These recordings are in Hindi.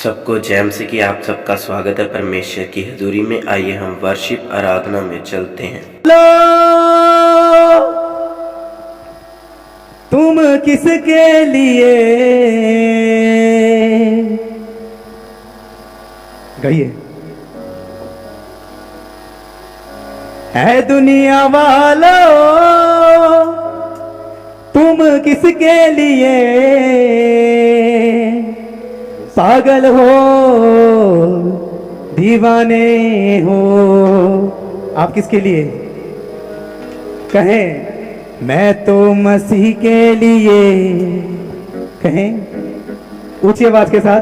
सबको जैम से कि आप सबका स्वागत है परमेश्वर की हजूरी में। आइए हम वर्शिप आराधना में चलते हैं। तुम किसके लिए गाइए है दुनिया वालों, तुम किसके लिए पागल हो दीवाने हो। आप किसके लिए कहें? मैं तो मसीह के लिए। कहें ऊंची आवाज के साथ।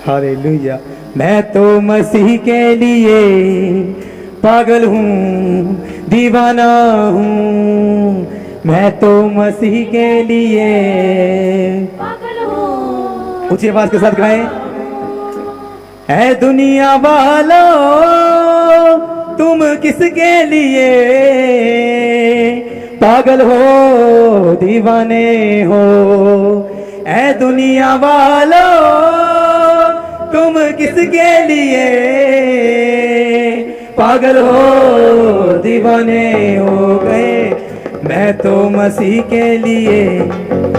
हालेलुया। मैं तो मसीह के लिए पागल हूँ दीवाना हूँ। मैं तो मसीह के लिए पागल हूँ। ऊंची आवाज के साथ गाएं। है दुनिया वालों, तुम किसके लिए पागल हो दीवाने हो। है दुनिया वालों, तुम किसके लिए पागल हो दीवाने हो गए। मैं तो मसीह के लिए।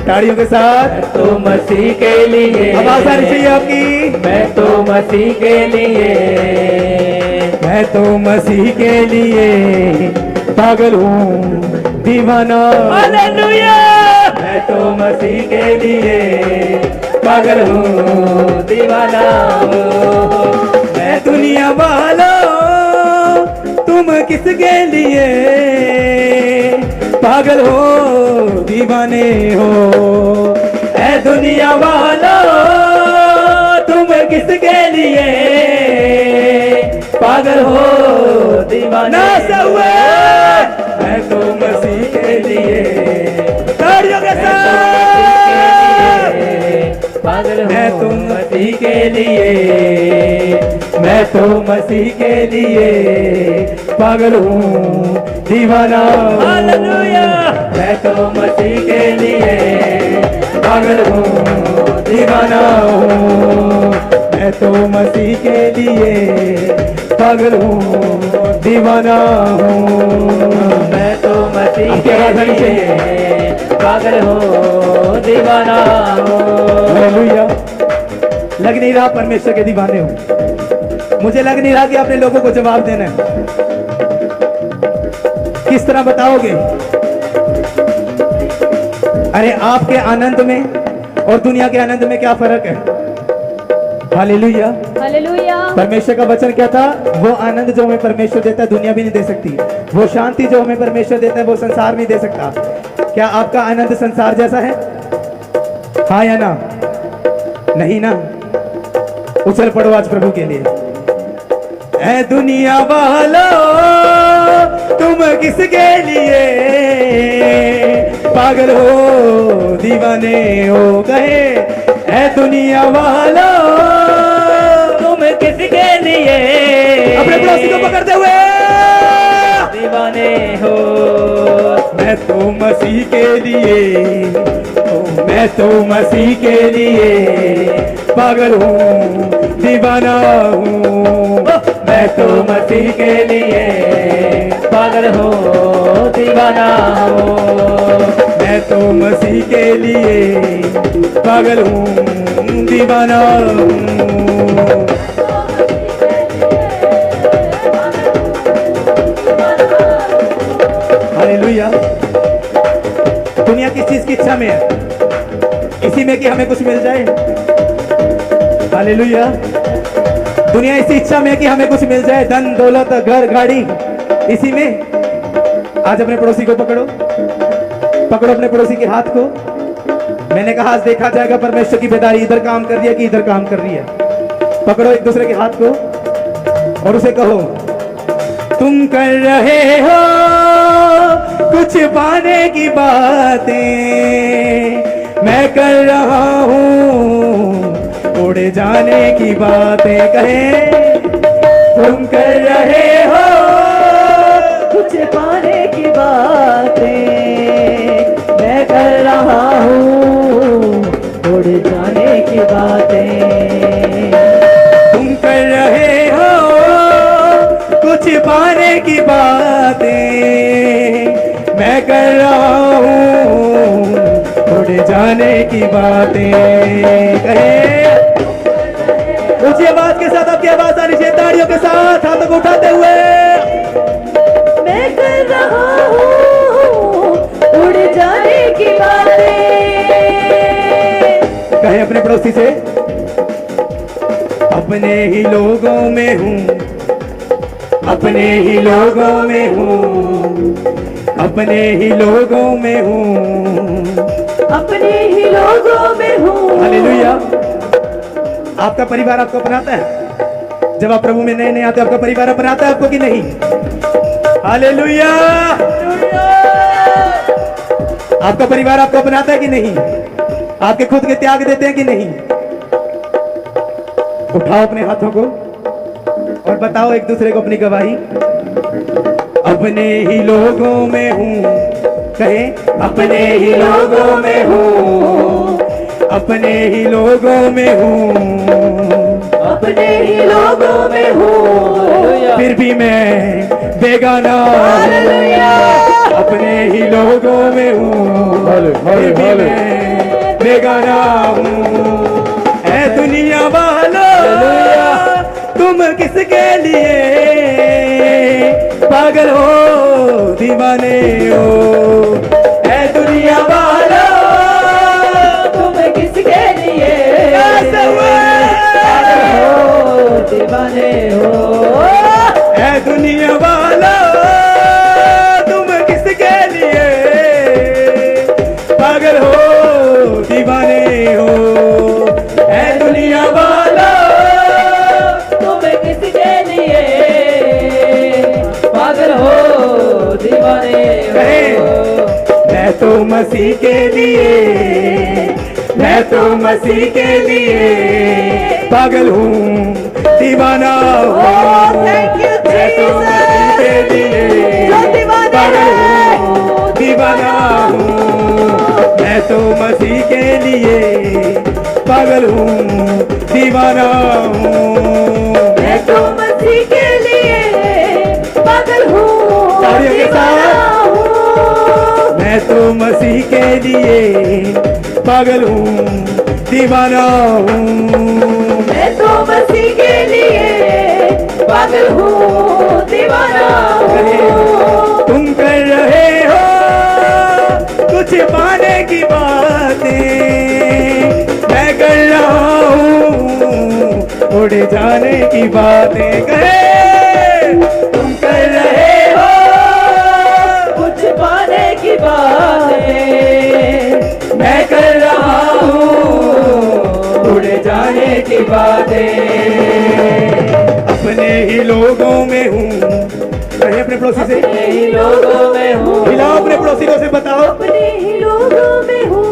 ताड़ियों के साथ। मैं तो मसीह के लिए। आवाज आनी चाहिए आपकी। मैं तो मसीह के लिए। मैं तो मसीह के लिए पागल हूँ दीवाना। हालेलुया। मैं तो मसीह के लिए पागल हूँ दीवाना हूँ। मैं दुनिया वालों, तुम किसके लिए पागल हो दीवाने हो। ऐ दुनिया वालों, तुम किसके लिए पागल हो दीवाना हुए। मैं तो मसीह के लिए। ताड़ियों के साथ। पागल मैं तो मसीह के लिए। मैं तो मसीह के लिए पागल हूँ दीवाना। हालेलुया। मैं तो मसीह के लिए पागल हूँ दीवाना हूँ। मैं तो मसीह के लिए पागल हूँ दीवाना हूँ। मैं तो मसीह के लिए पागल हूँ दीवाना हूँ। हालेलुया। लग नहीं रहा परमेश्वर के दीवाने हो। मुझे लग नहीं रहा कि अपने लोगों को जवाब देना है। किस तरह बताओगे? अरे आपके आनंद में और दुनिया के आनंद में क्या फर्क है? हालेलुया। हालेलुया। परमेश्वर का वचन क्या था? वो आनंद जो हमें परमेश्वर देता है दुनिया भी नहीं दे सकती। वो शांति जो हमें परमेश्वर देता है वो संसार नहीं दे सकता। क्या आपका आनंद संसार जैसा है? हाँ या ना? नहीं ना? उछल पड़ो आज प्रभु के लिए। ऐ दुनिया वालों, तुम किसके लिए पागल हो दीवाने हो गए। ऐ दुनिया वालों, तुम किसके लिए अपने पड़ोसी को पकड़ते हुए दीवाने हो। मैं तो मसीह के लिए, मैं तो मसीह के लिए पागल हूँ दीवाना हूँ। मैं तो मसीह के लिए पागल हूँ दीवाना हूँ। मैं तो मसीह के लिए पागल हूँ दीवाना हूँ। हालेलुया। दुनिया किस चीज की इच्छा में है? इसी में कि हमें कुछ मिल जाए। हालेलुया। दुनिया इसी इच्छा में कि हमें कुछ मिल जाए, धन दौलत घर गाड़ी, इसी में। आज अपने पड़ोसी को पकड़ो, पकड़ो अपने पड़ोसी के हाथ को। मैंने कहा आज देखा जाएगा परमेश्वर की बेदारी इधर काम कर रही है कि इधर काम कर रही है। पकड़ो एक दूसरे के हाथ को और उसे कहो, तुम कर रहे हो कुछ पाने की बातें, मैं कर रहा हूँ उड़ जाने की बातें। कहे तुम कर रहे हो कुछ पाने की बातें, की बातें मैं कर रहा हूँ, उड़ जाने की बातें। कहे ऊंची आवाज के साथ, आपकी आवाज आनी चाहिए, ताड़ियों के साथ हाथों को उठाते हुए। मैं कर रहा हूँ उड़ जाने की बातें। कहे अपने पड़ोसी से, अपने ही लोगों में हूँ, अपने ही लोगों में हूँ, अपने ही लोगों में हूँ, अपने ही लोगों में हूँ। हालेलुया। आपका परिवार आपको अपनाता है? जब आप प्रभु में नए नए आते हो, आपका परिवार अपनाता है आपको कि नहीं? हालेलुया। आपका परिवार आपको अपनाता है कि नहीं? आपके खुद के त्याग देते हैं कि नहीं? उठाओ अपने हाथों को और बताओ एक दूसरे को अपनी गवाही। अपने ही लोगों में हूँ, कहे अपने ही लोगों में हूँ, अपने ही लोगों में हूँ, अपने ही लोगों में हूँ। फिर भी मैं बेगाना हालेलुया। अपने ही लोगों में हूँ, फिर भी मैं बेगाना हूँ। ऐ दुनिया वालों, तुम किसके लिए पागल हो दीवाने हो? ऐ दुनिया वालों, तुम किसके लिए दीवाने हो? ऐ दुनिया वालों, तुम किसके लिए पागल हो दीवाने हो? ऐ दुनिया वालों, तुम किसके लिए पागल हो दीवाने कहे हो? मैं तो मसीह के लिए, मैं तो मसीह के लिए पागल हूँ दीवाना हूँ। thank you, मैं तो मसीह के लिए जो दीवाने पागल हैं। हूँ दीवाना हूँ। मैं तो मसीह के लिए पागल हूँ दीवाना हूँ। मैं तो मसीह के लिए पागल हूँ तालियों के साथ। दीवाना हूँ। मैं तो मसीह के लिए पागल हूँ दीवाना हूँ। मैं तो मसीह के लिए पागल हूँ दीवाना हूँ। तुम कर रहे हो कुछ पाने की बातें, मैं कर रहा हूँ उड़ जाने की बातें। कहे तुम कर रहे हो कुछ पाने की बातें मैं कर रहा हूँ उड़ जाने की बातें। अपने ही लोगों में हूँ, कहे अपने पड़ोसी से, अपने ही लोगों में हूँ। हिलाओ अपने पड़ोसी को से बताओ, अपने ही लोगों में हूँ।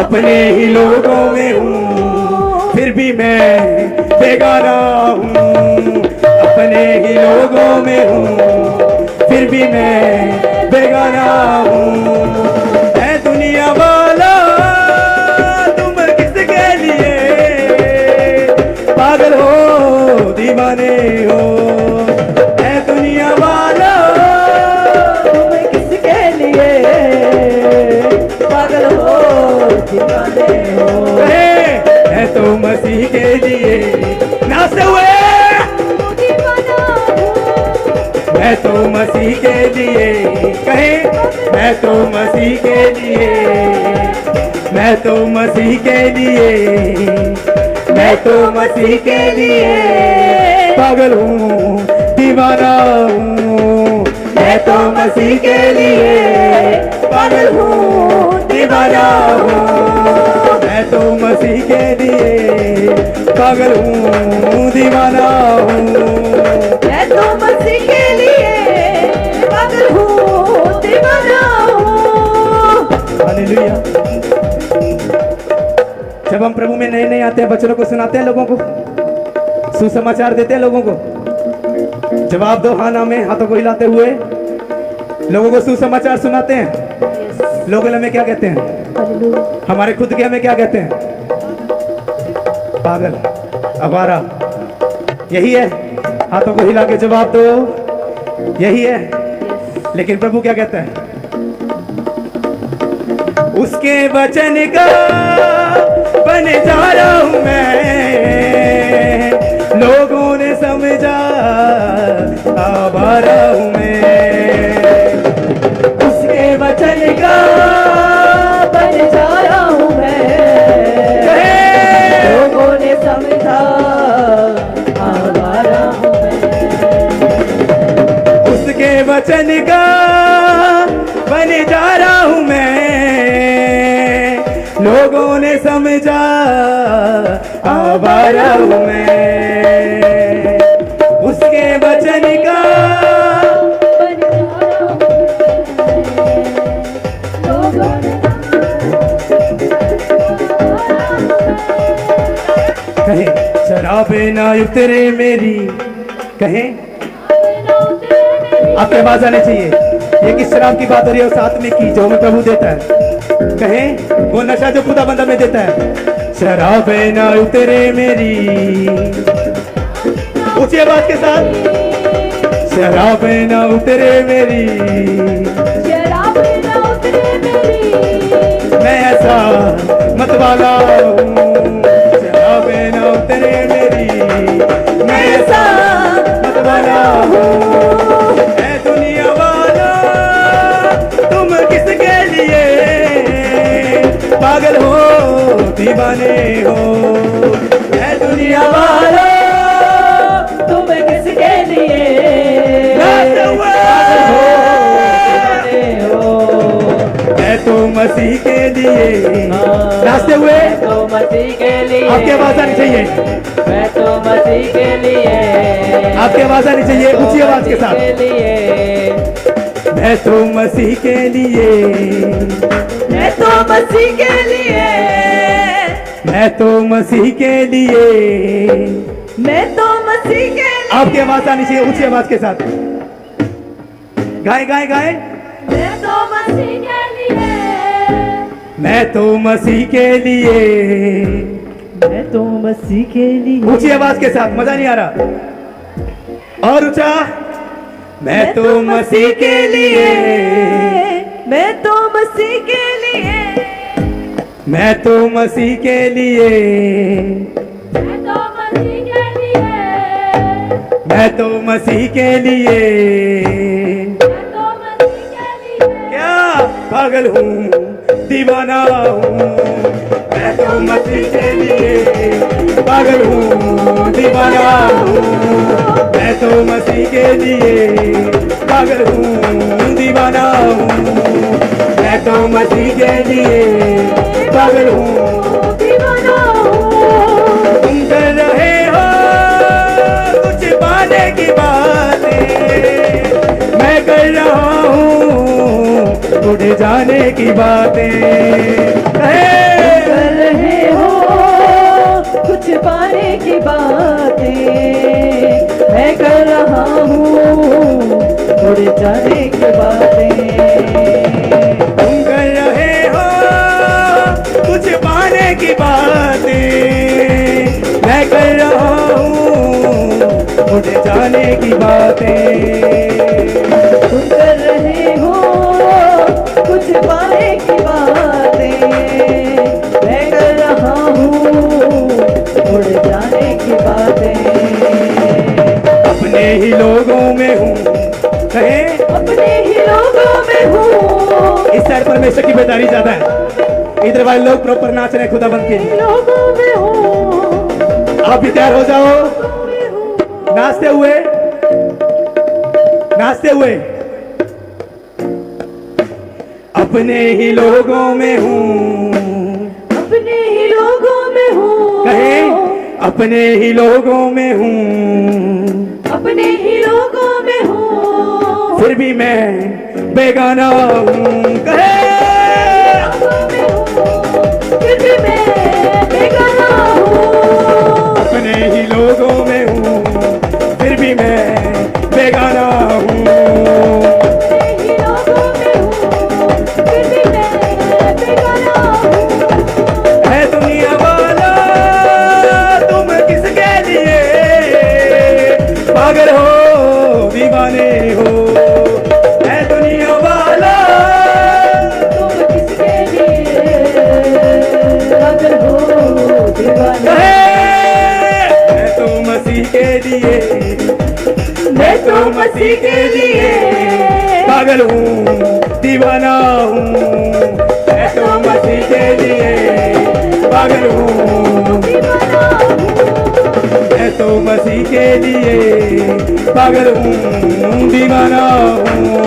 अपने ही लोगों में हूँ, फिर भी मैं बेगाना हूँ। अपने ही लोगों में हूँ, फिर भी मैं बेगाना हूँ। ऐ दुनिया वाला, तुम किसके लिए पागल हो दीवाने हो? ऐ दुनिया वाला, तुम किसके लिए पागल हो दीवाने हो? मैं तो मसीह के लिए नाचते हुए, दीवाना हूँ। मैं तो मसीह के लिए, कहे मैं तो मसीह के लिए, मैं तो मसीह के लिए, मैं तो मसीह के लिए पागल हूँ दीवाना हूँ। मैं तो मसीह के लिए पागल हूँ दीवाना हूँ। मैं तो मसीह के लिए पागल हूँ दीवाना हूँ। मैं तो मसीह के लिए पागल हूँ दीवाना हूँ। हालेलुया। जब हम प्रभु में नए नए आते हैं, बच्चों को सुनाते हैं, लोगों को सुसमाचार देते हैं, लोगों को जवाब दो हाँ ना में हाथों को हिलाते हुए लोगों को सुसमाचार सुनाते हैं। लोग हमें क्या कहते हैं? हमारे खुद के हमें क्या कहते हैं? पागल, आवारा। यही है। हाथों को हिला के जवाब दो यही है। लेकिन प्रभु क्या कहता है? उसके वचन का बन जा रहा हूं मैं, लोगों ने समझा आवारा हूं मैं। उसके वचन का बन जा रहा हूं मैं, लोगों ने समझा आवारा हूं मैं। उसके वचन का बन जा रहा हूं मैं, लोगों ने समझा आवारा हूं मैं। उसके वचन का बन जा रहा हूं मैं, लोगों ने कहे शराबे ना उतरे मेरी, कहे आपकी आवाज आनी चाहिए। ये किस शराब की बात हो रही है? उस आत्मिक की जो हमें प्रभु देता है। कहे वो नशा जो खुदा बंदा में देता है। शराबे ना उतरे मेरी, ऊंची आवाज के साथ, शराबे ना उतरे मेरी, शराब ना उतरे मेरी, मैं ऐसा मत वाला हूँ। शराबे ना उतरे मेरी, मैं ऐसा मत वाला हूँ। ऐ दुनिया वाला तुम किसके लिए पागल हो दीवाने हो? ऐ दुनिया वाला तुम किसके लिए नाचते हुए दीवाने हो? मैं तो मसीह के लिए नाचते हुए। मैं तो मसीह के लिए, आपकी आवाज आनी चाहिए, मैं तो मसीह के लिए, आपकी आवाज आनी चाहिए ऊंची आवाज के साथ। के लिए, मैं तो मसीह के लिए, मैं तो मसीह के लिए, मैं तो मसीह के लिए। मैं तो मसीह के लिए, आपकी आवाज आनी चाहिए ऊंची आवाज के साथ। गाए गाए गाए। मैं तो मसीह के लिए, मैं तो मसीह के लिए, मैं तो मसीह के लिए, ऊंची आवाज के साथ। मजा नहीं आ रहा? और ऊंचा। मैं तो मसीह के लिए, मैं तो मसीह के लिए, मैं तो मसीह के लिए, मैं तो मसीह के लिए, मैं तो मसीह के लिए। मैं तो मसीह के लिए, क्या पागल हूँ दीवाना हूँ? मैं तो मसीह के लिए पागल हूँ दीवाना हूँ। मैं तो मसीह के लिए पागल हूँ दीवाना हूँ। मैं तो मसीह के लिए पागल हूँ। दीवाना हूँ। तुम कर रहे हो कुछ पाने की बातें, मैं कर रहा हूँ उड़ जाने की बातें। कर रहे हो कुछ पाने की बातें, मैं कर रहा हूँ उड़ जाने की बातें। तुम कर रहे हो कुछ पाने की बातें, मैं कर रहा हूँ उड़ जाने की बातें। तुम कर रहे हो कुछ पाने की बातें, मैं कर रहा हूँ उड़ जाने की बातें। अपने ही लोगों में हूँ, कहे अपने ही लोगों में हूँ। इस साइड परमेश्वर की बेदारी ज्यादा है। इधर वाले लोग प्रॉपर नाच रहे हैं खुदाबंद के लिए। लोगों में हूँ, आप भी तैयार हो जाओ, नाचते हुए, नाचते हुए। अपने ही लोगों में हूँ, अपने ही लोगों में हूँ। कहे अपने ही लोगों में हूँ, अपने ही लोगों में हूँ। फिर भी मैं बेगाना हूँ। कहे फिर भी मैं बेगाना हूँ। अपने ही लोगों में हूँ, फिर भी मैं बेगाना हूँ। अपने ही लोगों में हूँ, फिर भी मैं बेगाना हूँ। है दुनिया वाला तुम किसके लिए पागल हो दीवाने हो? के लिए, मैं तो मसीह के लिए पागल हूँ, दीवाना हूँ। मैं तो मसीह के लिए पागल हूँ, मैं तो मसीह के लिए पागल हूँ, दीवाना हूँ।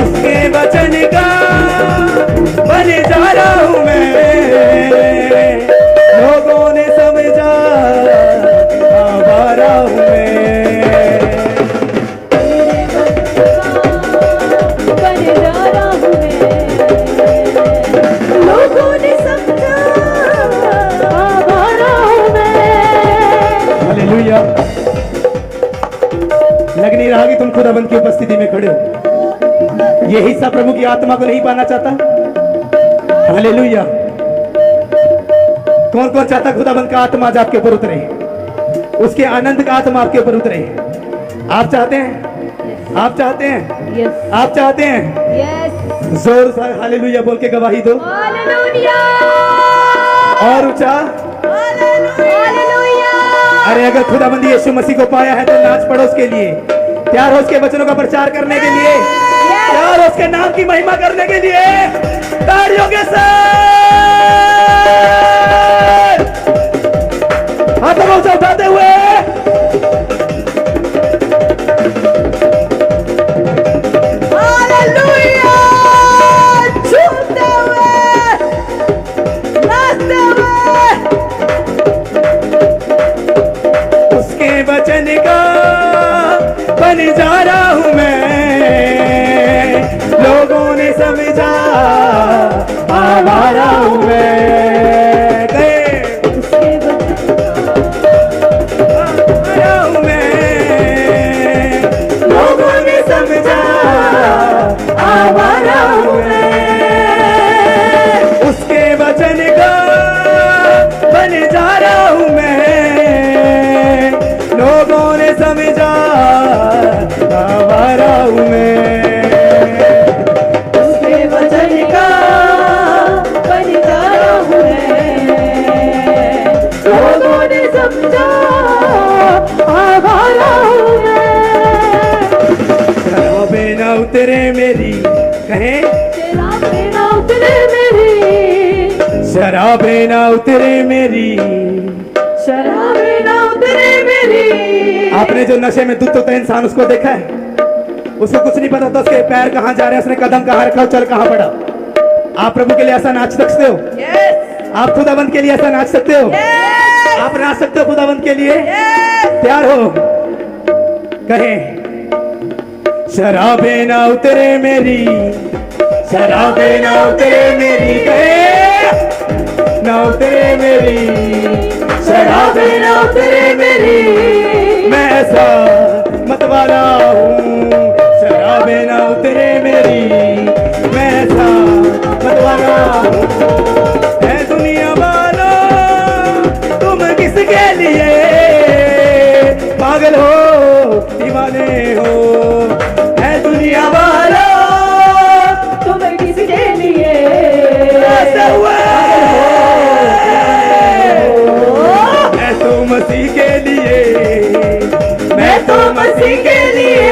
उसके वचन का बन जा रहा हूँ मैं, लोगों ने समझा आवारा हूँ मैं। बन जा रहा हूँ मैं, लोगों ने समझा आवारा हूँ मैं। हालेलुया। लग नहीं रहा कि तुम खुदाबंद की उपस्थिति में खड़े हो। ये हिस्सा प्रभु की आत्मा को नहीं पाना चाहता? हालेलुया। कौन कौन चाहता खुदाबंद का आत्मा आज आपके ऊपर उतरे, उसके आनंद का आत्मा आपके ऊपर उतरे? आप चाहते हैं? आप चाहते हैं? यस आप चाहते हैं? यस, जोर से हालेलुया बोल के गवाही दो। हालेलुया और ऊंचा। हालेलुया। अरे अगर खुदाबंद यीशु मसीह को पाया है तो नाच पड़ो उसके लिए, तैयार हो उसके वचनों का प्रचार करने के लिए, तैयार हो उसके नाम की महिमा करने के लिए। तालियों के साथ हाथों को ऊंचा उठाते हुए हालेलुया, झूमते हुए, नाचते हुए। उसके वचन का बन जा रहा हूं मैं, लोगों ने समझा आवारा हूं मैं। उसके वचन आवारा हूं मैं, लोगों ने समझा आवारा हूं मैं। उसके वचन का बन जा रहा हूं मैं, लोगों ने समझा आवारा हूं मैं। उसके वचन का बन जा रहा हूँ मैं, लोगों ने समझा आवारा हूँ मैं। शराबे ना उतरे मेरी, कहें शराबे ना उतरे मेरी, शराबे ना उतरे मेरी। शराबे ना उतरे मेरी। आपने जो नशे में धुत होता है इंसान, उसको देखा है? उसको कुछ नहीं पता था उसके पैर कहाँ जा रहे हैं, उसने कदम कहाँ रखा, चल कहाँ पड़ा। आप प्रभु के लिए ऐसा नाच सकते हो? आप खुदाबंद के लिए ऐसा नाच सकते हो? आप नाच सकते हो खुदाबंद के लिए? तैयार हो? कहें शराबे ना उतरे मेरी, शराबे ना उतरे मेरी। कहें ना उतरे मेरी, शराबे ना उतरे मेरी। मैं ऐसा मतवाला हूँ, शराबे ना उतरे मेरी। मैं ऐसा मतवाला हूँ। है दुनिया वालों तुम किसके लिए पागल हो, दीवाने हो? है दुनिया वालों तुम किसके लिए ऐसा हुआ? मैं तो मसीह के लिए, मैं तो मसीह के लिए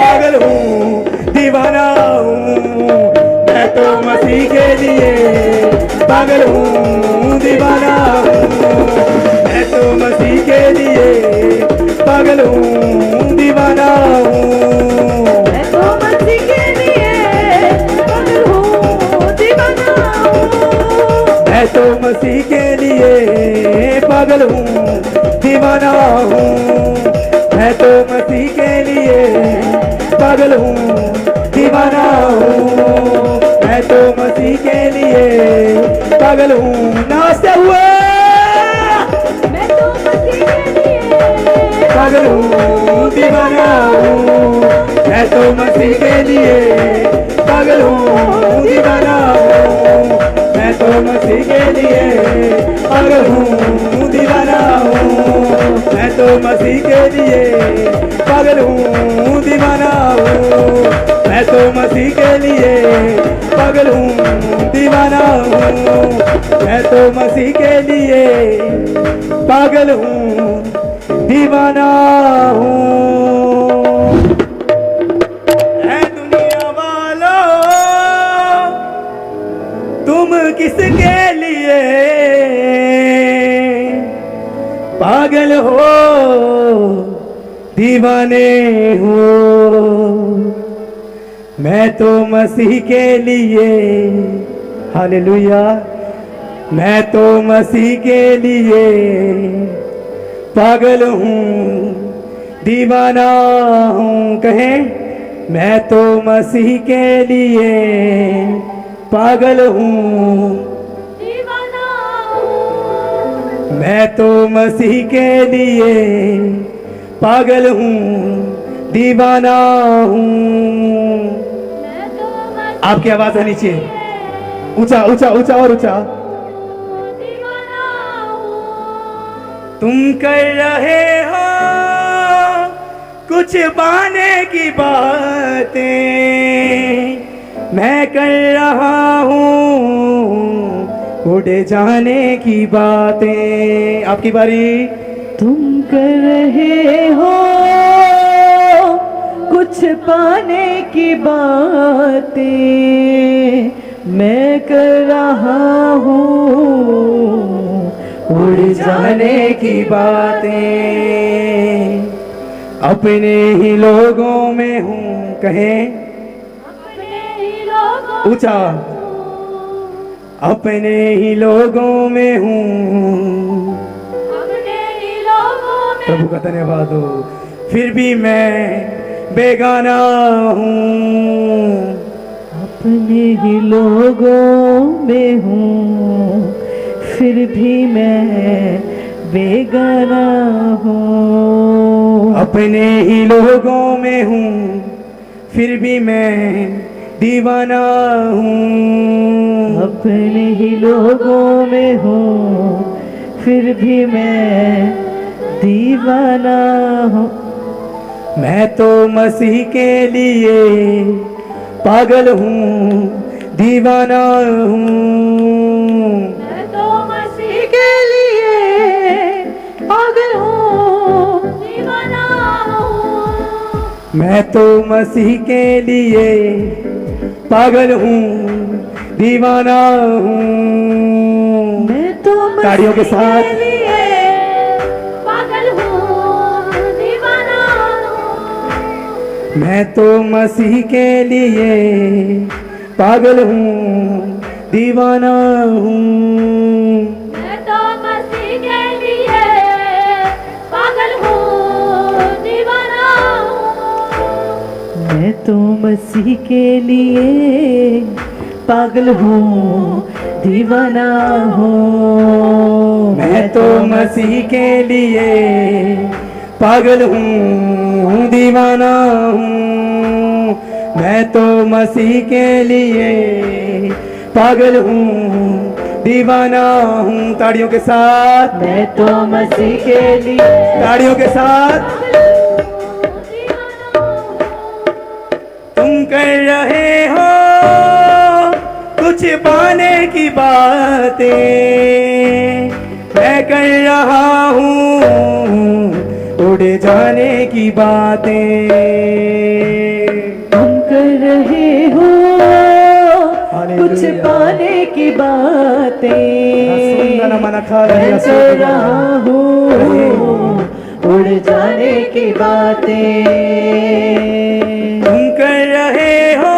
पागल हूँ, दीवाना हूँ। मैं तो मसीह के लिए पागल हूँ, दीवाना हूँ। मैं तो मसीह के लिए पागल हूँ, दीवाना हूँ। मैं तो मसीह के लिए पागल हूँ, दीवाना हूँ। मैं तो मसीह के लिए पागल हूँ, दीवाना हूँ। मैं तो मसीह के लिए पागल हूँ, दीवाना हूँ। मैं तो मसीह के लिए पागल हूँ। नाचते हुए मैं तो मसीह के लिए पागल हूँ, दीवाना हूँ। मैं तो मसीह के लिए पागल हूँ, दीवाना हूँ। मैं तो मसीह के लिए पागल हूँ, दीवाना हूँ। मैं तो मसीह के लिए पागल हूँ, दीवाना हूँ। मैं तो मसीह के लिए पागल हूँ, दीवाना हूँ। मैं तो मसीह के लिए पागल हूँ, दीवाना हूँ। ऐ दुनिया वालों, तुम किसके लिए पागल हो, दीवाने हो। मैं तो मसीह के लिए, हालेलुया, मैं तो मसीह के लिए पागल हूँ, दीवाना हूँ। कहें, मैं तो मसीह के लिए पागल हूँ, दीवाना हूँ। मैं तो मसीह के लिए पागल हूँ, दीवाना हूँ। मैं तो मसीह आपकी आवाज है नीचे, ऊंचा ऊंचा ऊंचा और ऊंचा। दीवाना हूँ। तुम कर रहे हो कुछ बहाने की बातें, मैं कर रहा हूँ उड़ जाने की बातें। आपकी बारी। तुम कर रहे हो कुछ पाने की बातें, मैं कर रहा हूँ उड़ जाने की बातें। अपने ही लोगों में हूँ, कहें अपने ही लोगों ऊंचा, अपने ही लोगों में हूँ, अपने ही लोगों में प्रभु का धन्यवाद हो। फिर भी मैं बेगाना हूँ, अपने ही लोगों में हूँ, फिर भी मैं बेगाना हूँ। अपने ही लोगों में हूँ, फिर भी मैं दीवाना हूँ। अपने ही लोगों में हूँ, फिर भी मैं दीवाना हूँ। मैं तो मसीह के लिए पागल हूँ, दीवाना हूँ। मैं तो मसीह के लिए पागल हूँ, दीवाना हूँ। मैं तो मसीह के लिए पागल हूँ, दीवाना हूँ। मैं तो ताड़ियों के साथ के लिए पागल हूँ, दीवाना हूँ। मैं तो मसीह के लिए पागल हूँ, दीवाना हूँ। मैं तो मसीह के लिए पागल हूँ, दीवाना हूँ। मैं तो मसीह के लिए पागल हूँ, दीवाना हूँ। मैं तो मसीह के लिए पागल हूँ, दीवाना हूँ। मैं तो मसीह के लिए पागल हूँ, दीवाना हूँ। ताड़ियों के साथ, मैं तो मसीह के लिए ताड़ियों के साथ। तुम कर रहे हो कुछ पाने की बातें, मैं कर रहा हूँ उड़ जाने की बातें। तुम कर रहे हो कुछ हालेलुया। पाने की बातें, मन खा मैं कर रहा हूँ उड़ जाने की बातें। तुम कर रहे हो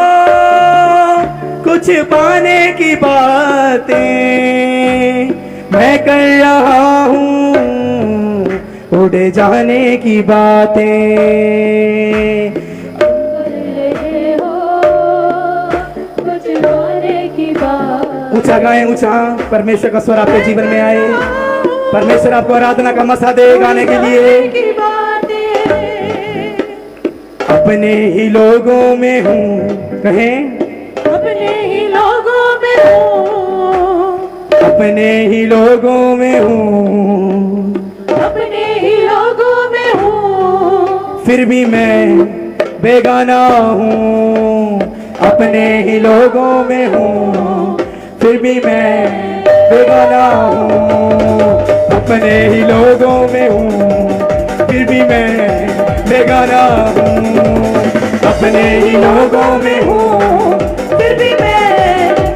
कुछ पाने की बातें, मैं कर रहा हूँ उड़ जाने की बातें। कर रहे हो कुछ होने की बात। ऊंचा गाएं, ऊंचा। परमेश्वर का स्वर आपके जीवन में आए। परमेश्वर आपको आराधना का मसा दे गाने के लिए। की बातें अपने ही लोगों में हूँ, कहें अपने ही लोगों में हूँ, अपने ही लोगों में हूँ, अपने ही लोगों में हूँ। फिर भी मैं बेगाना हूँ। अपने ही लोगों में हूँ, फिर भी मैं बेगाना हूँ, अपने ही लोगों में हूँ, फिर भी मैं बेगाना हूँ, अपने ही लोगों में हूँ, फिर भी मैं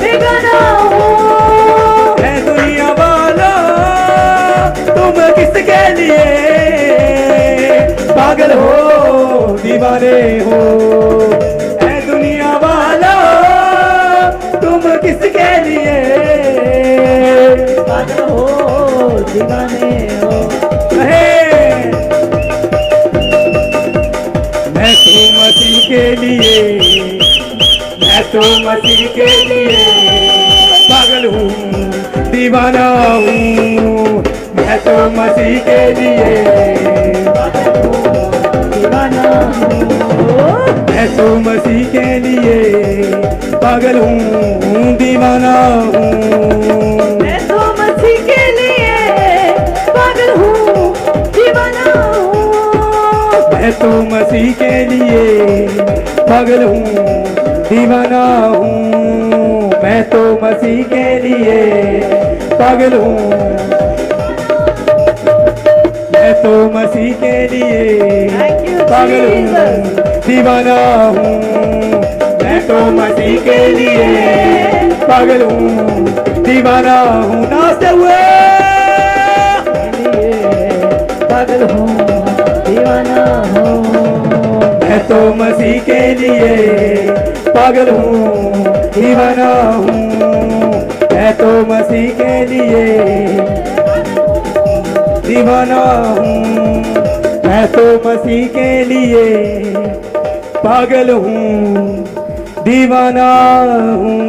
बेगाना हूँ। है दुनिया वाला तुम किसके लिए पागल हो दीवाने हो, है दुनिया वाला तुम किसके लिए पागल हो दीवाने हो। मैं तो मसीह के लिए, मैं तो मसीह के लिए पागल हूँ दीवाना हूँ, मैं तो मसीह के लिए पागल हूँ दीवाना हूँ, मैं तो मसीह के लिए पागल हूँ दीवाना हूँ, मैं तो मसीह के लिए पागल हूँ दीवाना हूँ। मैं तो मसीह के लिए पागल हूँ दीवाना हूँ, मैं तो मसीह के लिए पागल हूँ, मैं तो मसीह के लिए Thank you, पागल हूँ Jesus. दीवाना हूँ, मैं तो मसीह के लिए पागल हूँ दीवाना हूँ। नाचते हुए पागल हूँ दीवाना हूँ, मैं तो मसीह के लिए पागल हूँ दीवाना हूँ, मैं तो मसीह के लिए दीवाना हूँ, मैं तो मसीह के लिए पागल हूँ दीवाना हूँ।